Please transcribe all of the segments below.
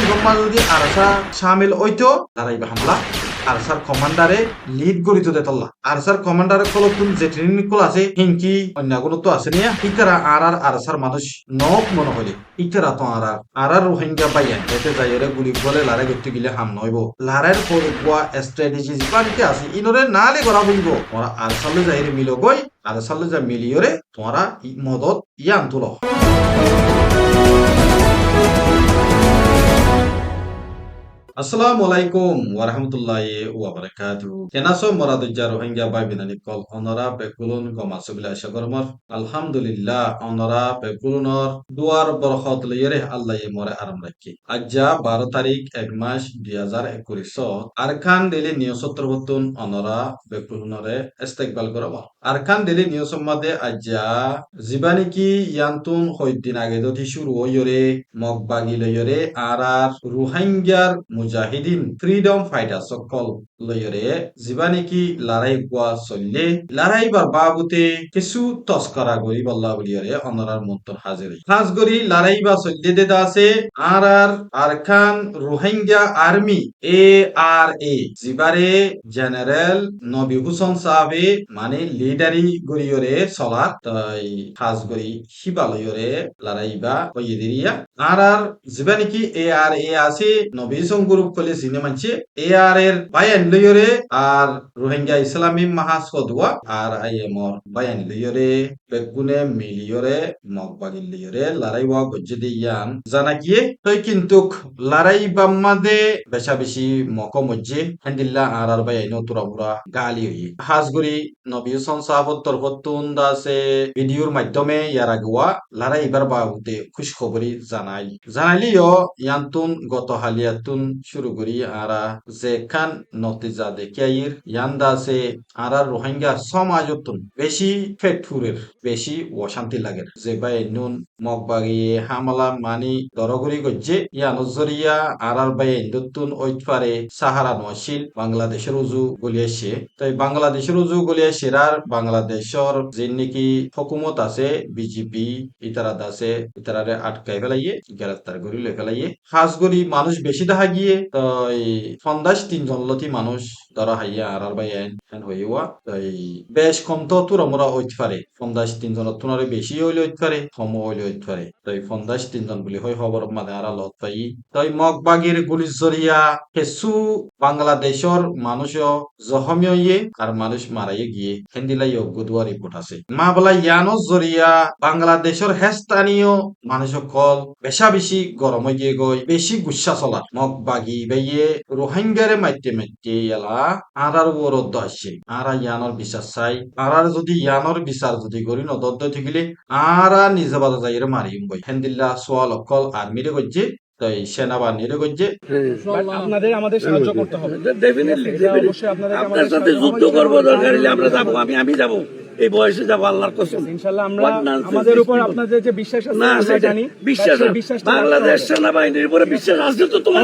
গম্মা যদি আরসা শামিল হইতো লারাইবা হামলা আরসার কমান্ডারে লিড গড়িত দেতল্লা আরসার কমান্ডারে কলতুন যে ট্রেনিং কল আছে হিংকি অন্যাগুলো তো আছে নিয়া ইতারা আর আরসার মানুষ নক মনে হইলে ইতারা তো আর রোহিঙ্গা বাইয়ান এতে যাইরে গুলি বলে লারে গতি গিলে হাম নইব লারের পরগুয়া স্ট্র্যাটেজি বাড়িতে আছে ইনরে নালে করা বলবো ওরা আরসালে যাইরে মিলো গই আরসালে যা মিলিয়রে তোমরা মদত ইয়ান তুলো আসসালামু আলাইকুম ওয়ারাহমাতুল্লাহি ওয়া বারাকাতুহু কেনাসো মরাদুজ্জা রোহিঙ্গা বাই বিনানি কল অনরা বেকুলুন গমাসুবিলা শাগরমর আলহামদুলিল্লাহ অনরা বেকুলুনর দুয়ার বরকত লইরে আল্লাহ মরে আরাম রাখি আজ্জা 12 তারিখ 1 মাস 2021 আরকান ডেলি নিউজ সত্রবতুন অনরা বেকুলুনরে ইস্তেকবাল করব আরকান ডেলি নিউজ মধ্যে আজ্জা জিবানিকি ইয়ান্তুন হইদিন আগে যদি শুরু হইরে মগবাগি লইরে আর রোহিঙ্গার মুজাহিদিন ফ্রিডম ফাইটার সকল লইরে জিবানিকি লড়াই গুয়া চললে লড়াইবার বাবুতে কিছু তস্করা গরি বল্লা বলিয়রে অনরার মন্তন হাজির খাস গরি লড়াই বা চললে দেদা আছে আর আরকান রোহিঙ্গা আর্মি ARA জিবারে জেনারেল নবী হুসেন সাহাবে মানে লিডারি গরিয়রে চলার তাই খাস গরি হিবালয়রে লড়াইবা ওইদিরিয়া আর জিবানিকি ARA আছে নবী গ্রুপ কলে সিনে মানছে AR এর বায়ান লইরে আর রোহিঙ্গা ইসলামী মহাসদওয়া আর IMR বায়ান লইরে বেগুনে মিলিয়রে মগবাগি লইরে লড়াইওয়া গজ্জে ইয়ান জানা গিয়ে তই কিন্তু লড়াই বাম্মাদে বেশা বেশি মকমজ্জে হান্দিল্লা আর বায়ান তুরাবুরা গালি হই হাজগুড়ি নবী হোসেন সাহাবত তরফতুন দাসে ভিডিওর মাধ্যমে ইয়ার আগোয়া লড়াই এবার বাবুতে খুশ খবরি জানাইলিও ইয়ান্তুন গত হালিয়াতুন শুরু করি আরা যে খান নতিজা দেখিয়াইর ইয়ান্দা আছে আর রোহিঙ্গা সমাজতুন বেশি ফেটফুরের বেশি অশান্তি লাগে যে বাই নুন মগবাগিয়ে হামলা মানি দরগরি গজ্জে ইয়ানজরিয়া আর বাই ইন্দুতুন ওইতপারে সাহারা নশিল বাংলাদেশের উজু গলিয়েছে তাই বাংলাদেশের উজু গলিয়েছে আর বাংলাদেশের যে নাকি হুকুমত আছে বিজেপি ইতারাদ আছে ইতারারে আটকাই ফেলাইয়ে গ্রেফতার করি লই ফেলাইয়ে খাস করি মানুষ বেশি দেখা গিয়ে তাই 53 জন লতি মানুষ ধরা হাইয়া আর বাই এন হইয়া তাই বেশ কম তো তোরা হইতে পারে 53 জন তোনারে বেশি হইলে হইতে পারে কম হইলে হইতে পারে তাই 53 জন বলি হয় খবর মানে আর লত পাই তাই মগবাগির গুলি জরিয়া হেসু বাংলাদেশের মানুষ জখমি হইয়ে আর মানুষ মারাইয়ে গিয়ে হেন্দিলাই গুদুয়া রিপোর্ট আছে মা বলা ইয়ানো জরিয়া বাংলাদেশের হেস্তানীয় মানুষ সকল বেশা বেশি গরম হয়ে গিয়ে গই বেশি গুসা চলা মগ বাগি বেয়ে রোহিঙ্গারে মাইতে মাইতে এলা আর ওরদ আসছে আর ইয়ানোর বিচার চাই আর যদি ইয়ানোর বিচার যদি করি নদদ্দ থাকিলে আর নিজে বাজা যাই মারিম বই হেন্দিল্লা সোয়াল অকল আর্মিরে গজ্জে তাই সেনাবাহিনীরে গজ্জে আপনাদের আমাদের সাহায্য করতে হবে ডেফিনেটলি অবশ্যই আপনার সাথে যুদ্ধ করবো দরকার হলে আমরা যাবো আমি যাবো এই বয়সে যাবো আল্লাহর কসম ইনশাআল্লাহ আমরা আমাদের উপর আপনাদের যে বিশ্বাস আছে না আমরা জানি বিশ্বাস বাংলাদেশ সেনাবাহিনীর উপরে বিশ্বাস আছে তো তোমার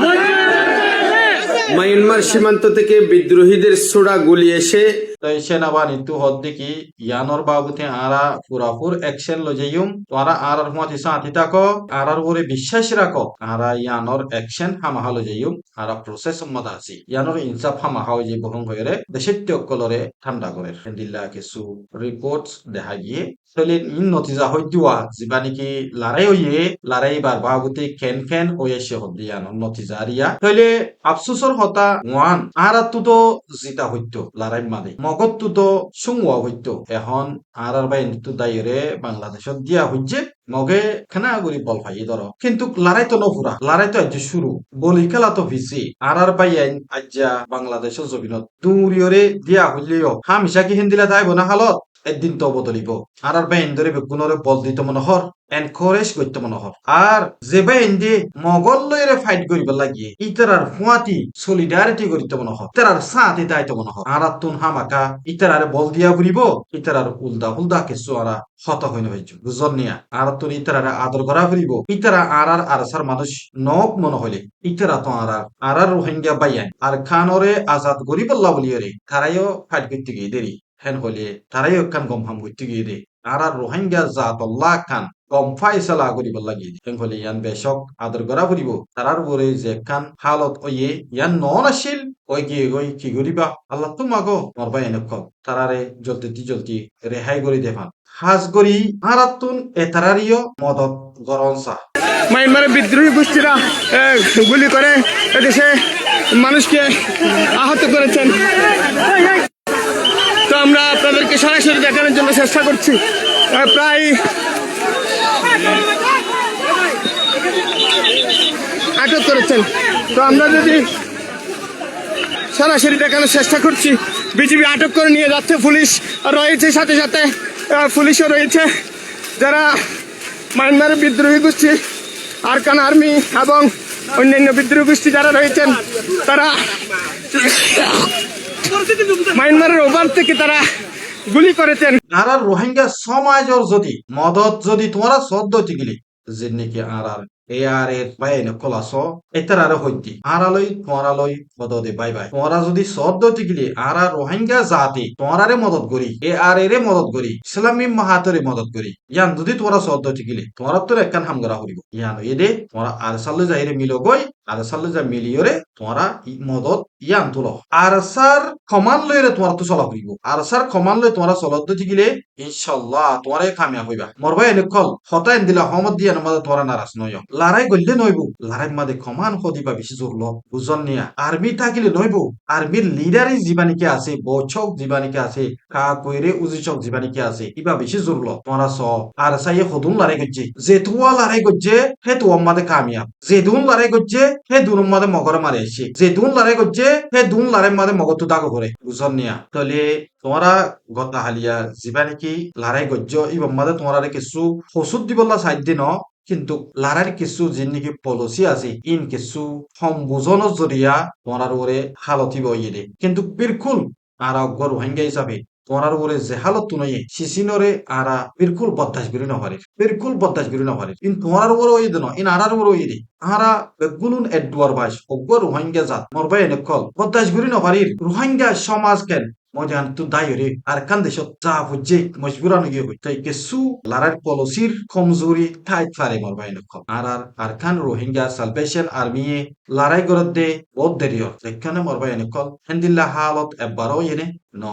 মায়ানমার সীমান্ত থেকে বিদ্রোহীদের ছোড়া গুলি এসে তাই সেনাবাহিনী তু হদ দেখি ইয়ানোর বাবুতে আরা পুরাপুর অ্যাকশন লজাইম তোরা আর হুমাতি সাথী থাকো আর উপরে বিশ্বাস রাখো আরা ইয়ানোর অ্যাকশন হামাহা লজাইম আরা প্রসেস মত আছে ইয়ানোর ইনসাফ হামাহা হয়ে বহং হয়ে দেশের কলরে ঠান্ডা করে দিল্লা কিছু রিপোর্টস দেখা গিয়ে তাহলে ইন নতিজা হই দিওয়া যিবা নাকি লড়াই হইয়ে লড়াই বার বাবুতে খেন হয়ে সে হদিয়ান নতিজা রিয়া তাহলে আফসোসর হতা ওয়ান আর তো জিতা হইতো লড়াই মাদে মগতটো তো সুংওয়া হইতো এখন আর বাই তো দাইরে বাংলাদেশত দিয়া হইছে মগে খানা গুলি বল ভাই ধর কিন্তু লড়াই তো নফুরা লড়াই তো আজ শুরু বলি খেলা তো ভিসি আর বাই আজ্জা বাংলাদেশের জমিনত দুরিয়রে দিয়া হইলেও হামিশা কি হিন্দিলা তাইব না হালত একদিন তো বদলিব আর বাহিন ধরে বেগুনরে বল দিত মনে হর এনকারেজ করতে মনে হর আর যে বাহিন দিয়ে মগল লইরে ফাইট করিব লাগিয়ে ইতারার ফুয়াতি সলিডারিটি করিতে মনে হর ইতারার সাথে দায়িত্ব মনে হর আর তুন হামাকা ইতারারে বল দিয়া ঘুরিব ইতারার উল্দা কিছু আরা হত হইন হইছে বুঝল নিয়া আর তুন ইতারারে আদর করা ঘুরিব ইতারা আর সার মানুষ নক মনে হইলে ইতারা তো আর রোহিঙ্গা বাইয়ান আর খানরে আজাদ গরিব আল্লাহ বলিয়রে তারাইও ফাইট করতে গিয়ে দেরি হেন হলে তারাই কান গম হাম করতে গিয়ে দে আর রোহিঙ্গা জাত আল্লাহ খান কম ফাইসালা করিব লাগি এঙ্কলি ইয়ান বেশক আদর করা ফুরিব তারার উপরে যে কান হালত ওয়ে ইয়ান নন আসিল ওই কি করিবা আল্লাহ তোমাগো মরবা এনেক তারারে জলদি রেহাই করি দেখান হাজ করি হারাতুন এতারারিও মদত গরনসা মায়ানমারের বিদ্রোহী গোষ্ঠীরা গুলি করে এদেশে মানুষকে আহত করেছেন। তো আমরা আপনাদেরকে সরাসরি দেখানোর জন্য চেষ্টা করছি। প্রায় আটক করেছেন। তো আমরা যদি সরাসরি দেখানোর চেষ্টা করছি, বিজিবি আটক করে নিয়ে যাচ্ছে, পুলিশ রয়েছে, সাথে সাথে পুলিশও রয়েছে। যারা মায়ানমারের বিদ্রোহী গোষ্ঠী আরকান আর্মি এবং অন্যান্য বিদ্রোহী গোষ্ঠী যারা রয়েছেন, তারা মায়ানমারের ওভার থেকে তারা গুলি করেছেন। আর রোহিঙ্গা সমাজের যদি মদত যদি তোমরা সদ্য টিগলি যেনেকি আর এর বাইন কলাস এতার হইতি তোমারালই পদদে বাই তোমরা যদি সদ্য টিগলি আর রোহিঙ্গা জাতি তোমারে মদত করি এর মদত করি ইসলামী মাহাতরে মদত করি ইয়ান যদি তোমরা সদ্য টিগলি তোমরা তো একখান হামগরা হইব ইয়ান এদে তোমরা আর সালে যাইরে মিলো গই আর সালে যা মিলিয়রে তোমরা মদত ইয়ান তুলো আর সার ক্ষমান লইরে তোমরা তো চলা হইব আর সার ক্ষমান লই তোমরা চলত টিগিলে ইনশাআল্লাহ তোমরা কামিয়াব হইবা মরবা এনেকল হতাইন দিলা হমত দিয়া নামাজ তোমরা নারাজ নয় লড়াই করলে নইব লড়াই মাদে ক্ষমান হদিবা বেশি জোর ল বুঝন নিয়া আর্মি থাকিলে নইব আর্মির লিডারই জীবানিকে আছে বছক জীবানিকে আছে কা কইরে উজিচক জীবানিকে আছে ইবা বেশি জোর ল তোমরা স আর সাইয়ে হদুন লড়াই করছে যে তুয়া লড়াই করছে হে তো মাদে কামিয়াব যে দুন লড়াই করছে হে দুন মাদে মগর মারে আসে যে দুন লড়াই করছে হে দুন লড়াই মাদে মগর তো দাগ করে বুঝন নিয়া তাহলে তোমরা গতা হালিয়া জীবানিকি লড়াই করছ ইবা মাদে তোমরা কিছু ওষুধ দিবলা সাইড দিন কিন্তু লারার কিছু যে নাকি পলিসি আছে ইন কিছু সম্বোধনের জরিয়া তোমার ওরে হালতি বইয়ে কিন্তু বিলকুল আর অজ্ঞ রোহিঙ্গা হিসাবে তোমার ওরে যে হালত নয় সিসিনরে আরা বিলকুল বদাস করি নপারে বিলকুল বদাস করি নপারে ইন তোমার ওরে ওই দিন ইন আরার ওরে ওই দে আরা বেগুলুন এডুয়ার ভাইস অজ্ঞ রোহিঙ্গা জাত মরবাই এনেকল বদাস করি নপারির রোহিঙ্গা সমাজ কেন মজান তু দায়রে আর কান দেশত যা বুঝে মজবুরান গিয়ে হই তাই কিছু লারার পলিসির কমজোরি ঠাই ফারে মরবাই নকল আর কান রোহিঙ্গা সালভেশন আর্মি লড়াই করত দে বহুত দেরি হল এখানে মরবাই নকল হেন্দিল্লা হালত এবারও এনে ন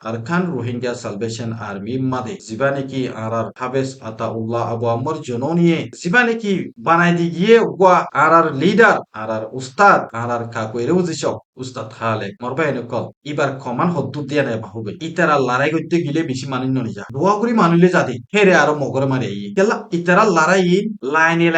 আর খান রোহিঙ্গা সালভেশন আর্মি মাদে জিবা নাকি আর হাবেস আতা উল্লাহ আবু আমর জননিয়ে জিবা নাকি বানাই দি গিয়ে ওয়া আর লিডার আর উস্তাদ আর কাকুয়েরে উজিচক উস্তাদ খালে মরবাই নকল ইবার কমান হদ্দু দিয়া নাই বাহুবে ইতারা লড়াই করতে গিলে বেশি মানিন্য নিজা দোয়া করি মানুলে যাদি হেরে আরো মগরে মারি আই কেলা ইতারা লড়াই লাইনে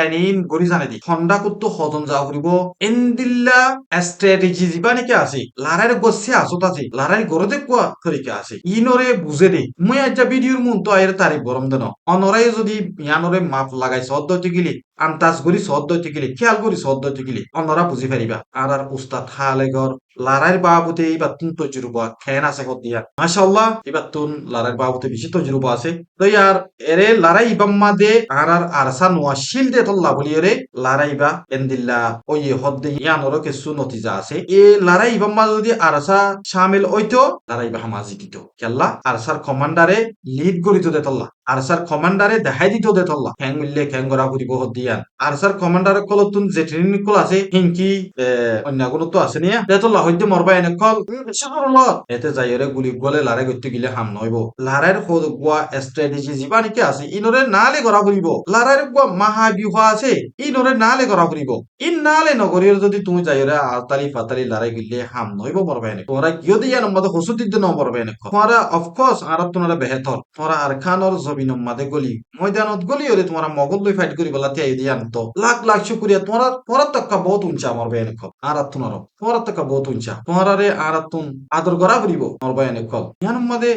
গরি জানে দি হন্ডা কুত্ত হজন যা করিব এন্দিল্লা স্ট্র্যাটেজি জিবা নাকি আছে লড়াইয়ের গছে আসত আছে লড়াই গরতে কোয়া তরিকা আছে ইনরে বুঝে দে মুই আজ ভিডিওর মন তো আয়ের তারিখ গরম দেন অনরাই যদি ইয়ানরে মাপ লাগাই সদ্যতে গিলি আন্তাজ করি সদ্যতে গিলি খেয়াল করি সদ্যতে গিলি অনরা বুঝি পারিবা আর উস্তাদ হালে গর লড়াইয়ের বাবুতে এবার তুন তজুরবা খেন আছে হত দিয়া মাশাআল্লাহ এবার তুন লড়াইয়ের বাবুতে বেশি তজুরবা আছে তো ইয়ার এরে লড়াই বাম্মা দে আর আরসা নোয়া শিল দে তল্লা বলি এরে লড়াইবা এন্দিল্লা ওই হদ্দে ইয়ানরও কিছু নতিজা আছে এ লড়াই বাম্মা যদি আরসা শামিল হইতো লড়াইবা হামাজি দিত কেল্লা আরসার কমান্ডারে লিড করিত দে তল্লা আরসার কমান্ডারে দেখাই দিত দে তল্লা খ্যাং মিললে খ্যাং গড়া করিব হত দিয়ান আরসার কমান্ডারে কলতুন যে ট্রেনিং কল আছে হিংকি অন্য কোনো তো আছে নিয়া দে তল্লা হইতে মরবা এনে কল এতে যাইরে গুলি গলে লড়াই করতে গিলে হাম নইব লড়াইয়ের গুয়া স্ট্র্যাটেজি জীবা নাকি আছে ইনরে নালে গড়া করিব লড়াইয়ের গুয়া মহাবিউহ আছে ইনরে নালে গড়া করিব ইন নালে নগরীর যদি তুমি যাইরে আলতালি ফাতালি লড়াই গিলে হাম নইব মরবা এনে তোমরা কিয় দিয়া নম্বর হসুদ দিতে ন মরবা এনে তোমরা অফকোর্স আর তোমরা বেহতর তোমরা আর খানর জমিন মাদে গলি ময়দানত গলি হলে তোমরা মগল লই ফাইট করি বলা তিয়াই দিয়া তো লাখ শুকরিয়া তোমরা তক্কা বহুত উঞ্চা মরবা এনে আর তোমরা তক্কা বহুত উঞ্চা তোমরারে আর তুন আদর গড়া করিব মরবা এনে ইয়ান মাদে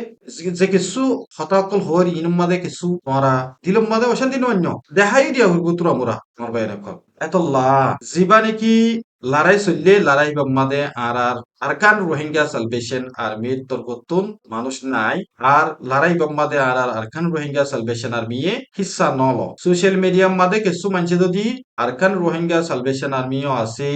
যে কিছু হতাকল হরি ইন মাদে কিছু তোমরা দিলম মাদে অশান্তি নন্য দেখাই দিয়া হইব তোরা মোরা মরবা এনে এতল্লা জিবা নাকি লড়াই চললে লড়াই বাম্মাদে আর আরকান রোহিঙ্গা সালভেশন আর্মির তরগতুন মানুষ নাই আর লড়াই বম্মাদে আর আরকান রোহিঙ্গা সালভেশন আর্মিয়ে হিস্সা নল সোশ্যাল মিডিয়া মাদে কিছু মানুষ যদি আরকান রোহিঙ্গা সালভেশন আর্মিও আছে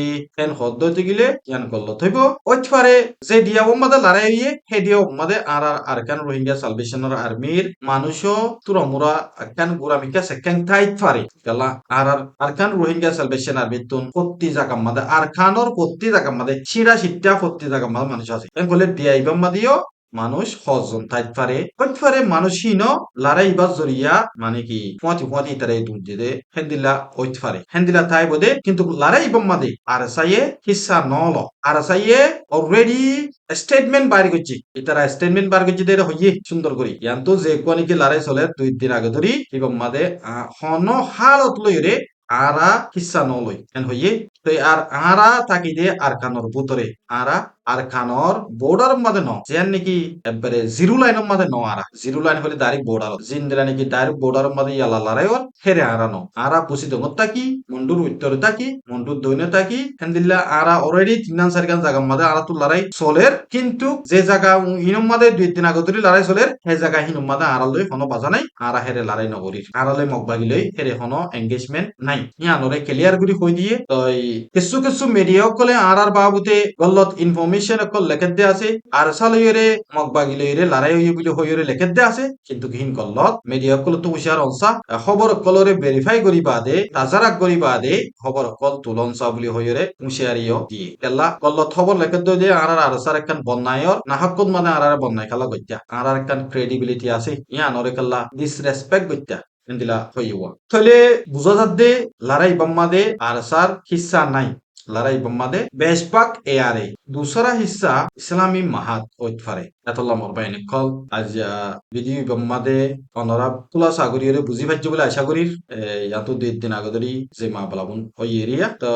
এন হদ্দতে গিলে ইয়ান করল থইব ওইফারে যে দিয়া বম্মাদে লড়াই হইয়ে হে দিয়া বম্মাদে আর আরকান রোহিঙ্গা সালভেশনের আর্মির মানুষও তুরমুরা আরকান গুরামিকা সেকেন্ড টাইট ফারে গেলা আর আরকান রোহিঙ্গা সালভেশন আর্মির তুন প্রতি জায়গা মাদে আরকানর প্রতি জায়গা মাদে ছিড়া ছিটটা প্রতি জায়গা মাদে মানুষ আছে এন বলে দিয়া ইবাম্মাদিও মানুষ হজন তাইত পারে মানুষই ন লড়াইবার জরিয়া মানে কি ফুয়াতি তারাই দুধে দে হেন্দিলা তাই বোধে কিন্তু লড়াই বম্মাদে আর সাইয়ে হিসা নল আর সাইয়ে অলরেডি স্টেটমেন্ট বাইর করছি ইতারা স্টেটমেন্ট বার করছি দে হইয়ে সুন্দর করি ইয়ান্ত যে কোয়ানি কি লড়াই চলে 2 দিন আগে ধরি এই বম্মাদে হন হালত লইরে আরা হিসা নলই এন হইয়ে তো আর আরা তাকি দে আরকানর ভিতরে আরা আরকানর বর্ডার মাঝে ন যেন নাকি একবারে জিরো লাইনের মাঝে ন আরা জিরো লাইন হলে ডাইরেক্ট বর্ডার জিন দিলা নাকি ডাইরেক্ট বর্ডার মাঝে ইয়ালা লড়াই হল হেরে আরা ন আরা পুষি দমত তাকি মন্ডুর উত্তরে তাকি মন্ডুর দৈনে তাকি হেন্দিল্লা আরা অলরেডি 3-4 জায়গার মাঝে আরা তো লড়াই চলের কিন্তু যে জায়গা হিনম মাঝে 2 দিন আগে ধরে লড়াই চলের সেই জায়গা হিনম মাঝে আরা লই কোনো বাজা নাই আরা হেরে লড়াই নগরী আরা লই মগবাগি লই হেরে কোনো এঙ্গেজমেন্ট নাই ইয়ানরে ক্লিয়ার করে কই দিয়ে তো কিছু মিডিয়া কলে আর বাবুতে গল্লত ইনফরমেশন অকল লেখে দে আছে আর সালইরে মগবাগি লইরে লড়াই হইয়ে বলে হইরে লেখে দে আছে কিন্তু হিন গল্লত মিডিয়া কল তো হুশিয়ার অনসা খবর কলরে ভেরিফাই করি বাদে তাজারা করি বাদে খবর কল তুলনসা বলে হইরে হুশিয়ারিও দিয়ে কেলা গল্লত খবর লেখে দে আর সার একখান বন্যায়র নাহকুন মানে আর বন্যায় খেলা গজ্জা আর একখান ক্রেডিবিলিটি আছে ইয়ানরে কেলা ডিসরেসপেক্ট গজ্জা এন্দিলা হইয়া তাহলে বুঝা যাচ্ছে লড়াই বম্মাদে আর সার হিস্সা নাই লড়াই বম্মাদে বেশপাক এয়ারে দুসরা হিস্সা ইসলামী মাহাত ওইফারে এতলা মরবাইন কল আজ ভিডিও বম্মাদে অনরা তুলা সাগরিয়রে বুঝি পাইছে বলে আশা করি ইয়াতো 2 দিন আগে ধরি যে মা বলাবন ওই এরিয়া তো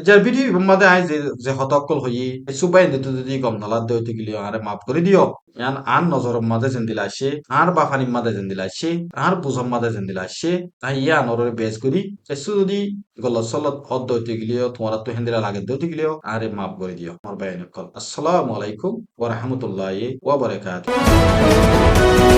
যার ভিডিও বম্মাদে আই যে হতকল হই সুবাই দিতে যদি গম নালা দইতে গিলিও আরে মাফ করে দিও ইয়ান আন নজরম মাঝে জেন্দিলা আসে আর বাফানির মাঝে জেন্দিলা আসে আর বুঝম মাঝে জেন্দিলা আসে তাই ইয়া নররে বেস করি এসু যদি গলত সলত হদ দইতে গিলিও তোমার তো হেন্দিলা লাগে দইতে গিলিও আরে মাফ করে দিও আমার বাইন কল আসসালামু আলাইকুম ওয়া রাহমাতুল্লাহি ওয়া বারাকাতুহু